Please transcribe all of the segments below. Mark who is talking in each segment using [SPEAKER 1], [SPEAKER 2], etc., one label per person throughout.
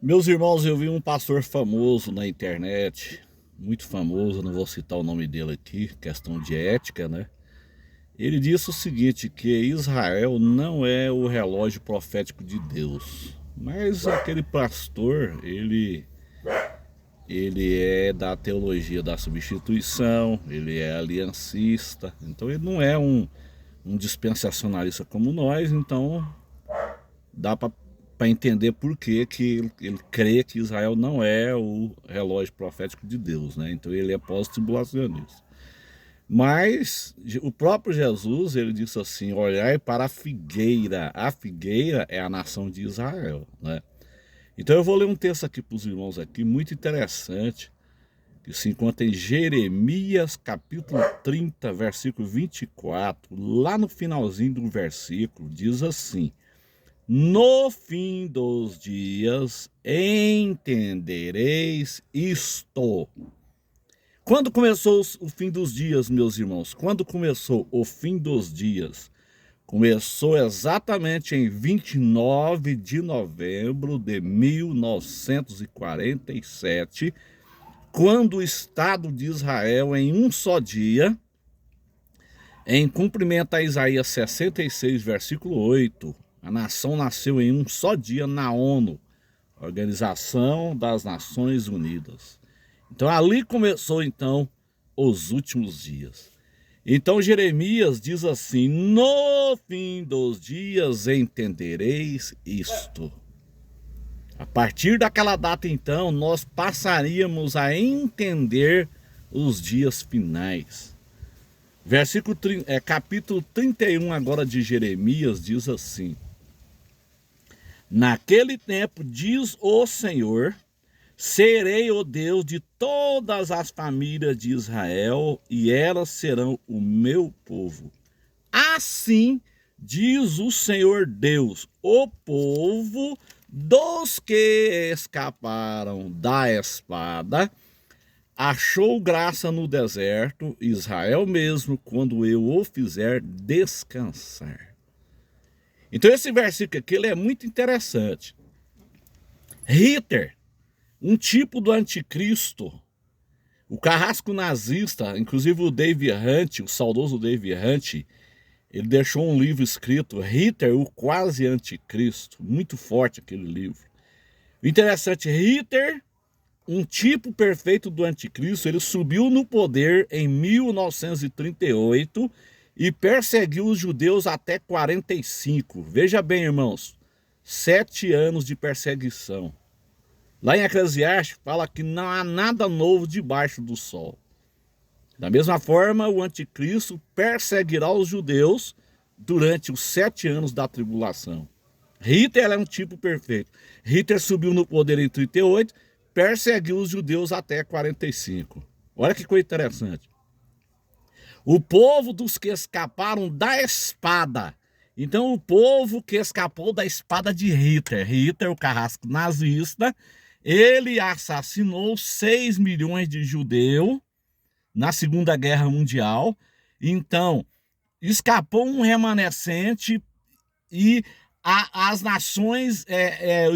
[SPEAKER 1] Meus irmãos, eu vi um pastor famoso na internet, muito famoso, não vou citar o nome dele aqui, questão de ética, né? Ele disse o seguinte, que Israel não é o relógio profético de Deus, mas aquele pastor, ele é da teologia da substituição, ele é aliancista, então ele não é um dispensacionalista como nós, então dá para entender por que ele crê que Israel não é o relógio profético de Deus, né? Então ele é pós-tribulacionista. Mas o próprio Jesus, ele disse assim, olhai para a figueira é a nação de Israel, né? Então eu vou ler um texto aqui para os irmãos aqui, muito interessante, que se encontra em Jeremias capítulo 30, versículo 24, lá no finalzinho do versículo, diz assim: no fim dos dias entendereis isto. Quando começou o fim dos dias, meus irmãos? Quando começou o fim dos dias? Começou exatamente em 29 de novembro de 1947, quando o Estado de Israel, em um só dia, em cumprimento a Isaías 66, versículo 8, a nação nasceu em um só dia na ONU, Organização das Nações Unidas. Então ali começou então os últimos dias. Então Jeremias diz assim: no fim dos dias entendereis isto. A partir daquela data então nós passaríamos a entender os dias finais. Capítulo 31 agora de Jeremias diz assim: naquele tempo, diz o Senhor, serei o Deus de todas as famílias de Israel, e elas serão o meu povo. Assim diz o Senhor Deus, o povo dos que escaparam da espada, achou graça no deserto, Israel mesmo, quando eu o fizer descansar. Então esse versículo aqui ele é muito interessante. Hitler, um tipo do anticristo, o carrasco nazista, inclusive o Dave Hunt, o saudoso Dave Hunt, ele deixou um livro escrito, Hitler, o quase anticristo, muito forte aquele livro. O interessante, Hitler, um tipo perfeito do anticristo, ele subiu no poder em 1938 e perseguiu os judeus até 45. Veja bem, irmãos, 7 anos de perseguição. Lá em Eclesiastes fala que não há nada novo debaixo do sol. Da mesma forma, o anticristo perseguirá os judeus durante os 7 anos da tribulação. Hitler é um tipo perfeito. Hitler subiu no poder em 38, perseguiu os judeus até 45. Olha que coisa interessante. O povo dos que escaparam da espada. Então, o povo que escapou da espada de Hitler, Hitler, o carrasco nazista, ele assassinou 6 milhões de judeus na Segunda Guerra Mundial. Então, escapou um remanescente e as nações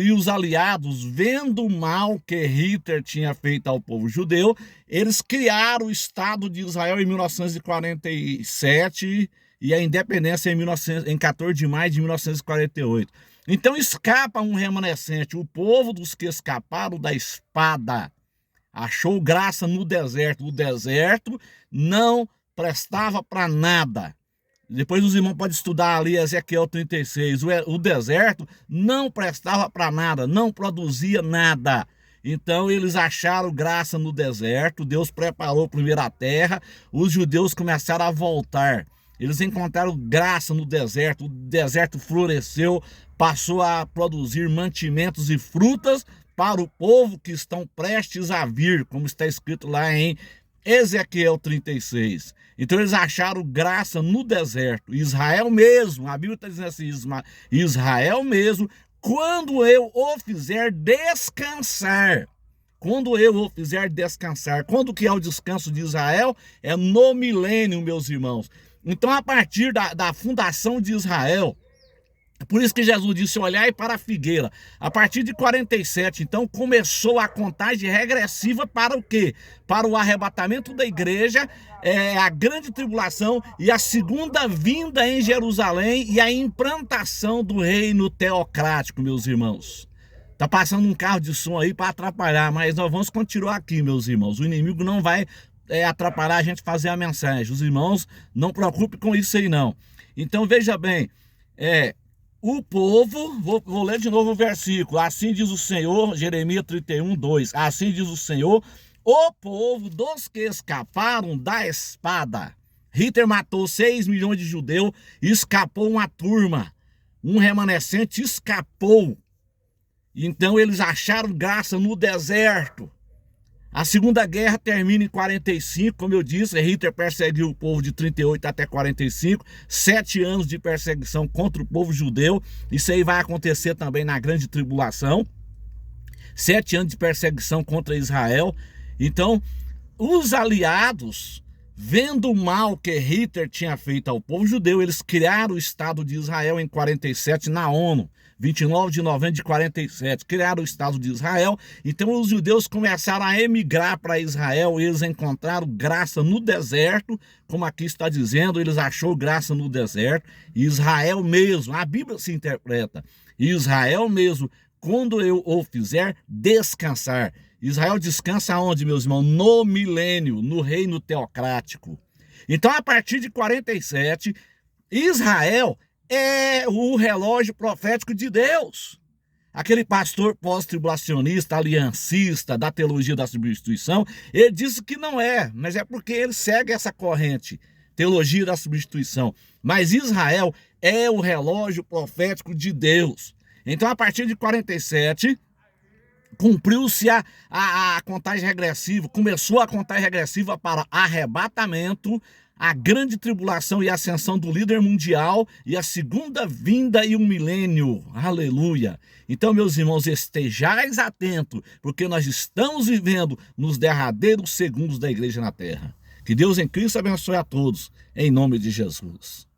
[SPEAKER 1] e os aliados, vendo o mal que Hitler tinha feito ao povo judeu, eles criaram o Estado de Israel em 1947 e a independência em 14 de maio de 1948. Então escapa um remanescente, o povo dos que escaparam da espada, achou graça no deserto. O deserto não prestava para nada. Depois os irmãos podem estudar ali Ezequiel 36. O deserto não prestava para nada, não produzia nada. Então eles acharam graça no deserto, Deus preparou primeiro a terra, os judeus começaram a voltar. Eles encontraram graça no deserto, o deserto floresceu, passou a produzir mantimentos e frutas para o povo que estão prestes a vir, como está escrito lá em Ezequiel 36. Então eles acharam graça no deserto. Israel mesmo, a Bíblia está dizendo assim, Israel mesmo, quando eu o fizer descansar. Quando eu o fizer descansar. Quando que é o descanso de Israel? É no milênio, meus irmãos. Então, a partir da fundação de Israel, Por isso que Jesus disse: olhai para a figueira. A partir de 47, então, começou a contagem regressiva para o quê? Para o arrebatamento da igreja, a grande tribulação e a segunda vinda em Jerusalém e a implantação do reino teocrático, meus irmãos. Tá passando um carro de som aí para atrapalhar, mas nós vamos continuar aqui, meus irmãos. O inimigo não vai atrapalhar a gente fazer a mensagem. Os irmãos, não preocupem com isso aí, não. Então, veja bem, o povo, vou ler de novo o versículo. Assim diz o Senhor, Jeremias 31, 2. Assim diz o Senhor: o povo dos que escaparam da espada. Hitler matou 6 milhões de judeus, escapou uma turma. Um remanescente escapou. Então eles acharam graça no deserto. A Segunda Guerra termina em 45, como eu disse. Hitler perseguiu o povo de 38 até 45, 7 anos de perseguição contra o povo judeu. Isso aí vai acontecer também na Grande Tribulação. 7 anos de perseguição contra Israel. Então, os aliados, vendo o mal que Hitler tinha feito ao povo judeu, eles criaram o Estado de Israel em 47 na ONU. 29 de novembro de 47, criaram o Estado de Israel. Então os judeus começaram a emigrar para Israel. Eles encontraram graça no deserto, como aqui está dizendo, eles acharam graça no deserto. E Israel mesmo, a Bíblia se interpreta, Israel mesmo, quando eu o fizer descansar. Israel descansa onde, meus irmãos? No milênio, no reino teocrático. Então, a partir de 47, Israel é o relógio profético de Deus. Aquele pastor pós-tribulacionista, aliancista, da teologia da substituição, ele disse que não é, mas é porque ele segue essa corrente, teologia da substituição. Mas Israel é o relógio profético de Deus. Então, a partir de 47, cumpriu-se a contagem regressiva, começou a contagem regressiva para arrebatamento, a grande tribulação e ascensão do líder mundial e a segunda vinda e um milênio. Aleluia! Então, meus irmãos, estejais atentos, porque nós estamos vivendo nos derradeiros segundos da igreja na terra. Que Deus em Cristo abençoe a todos, em nome de Jesus.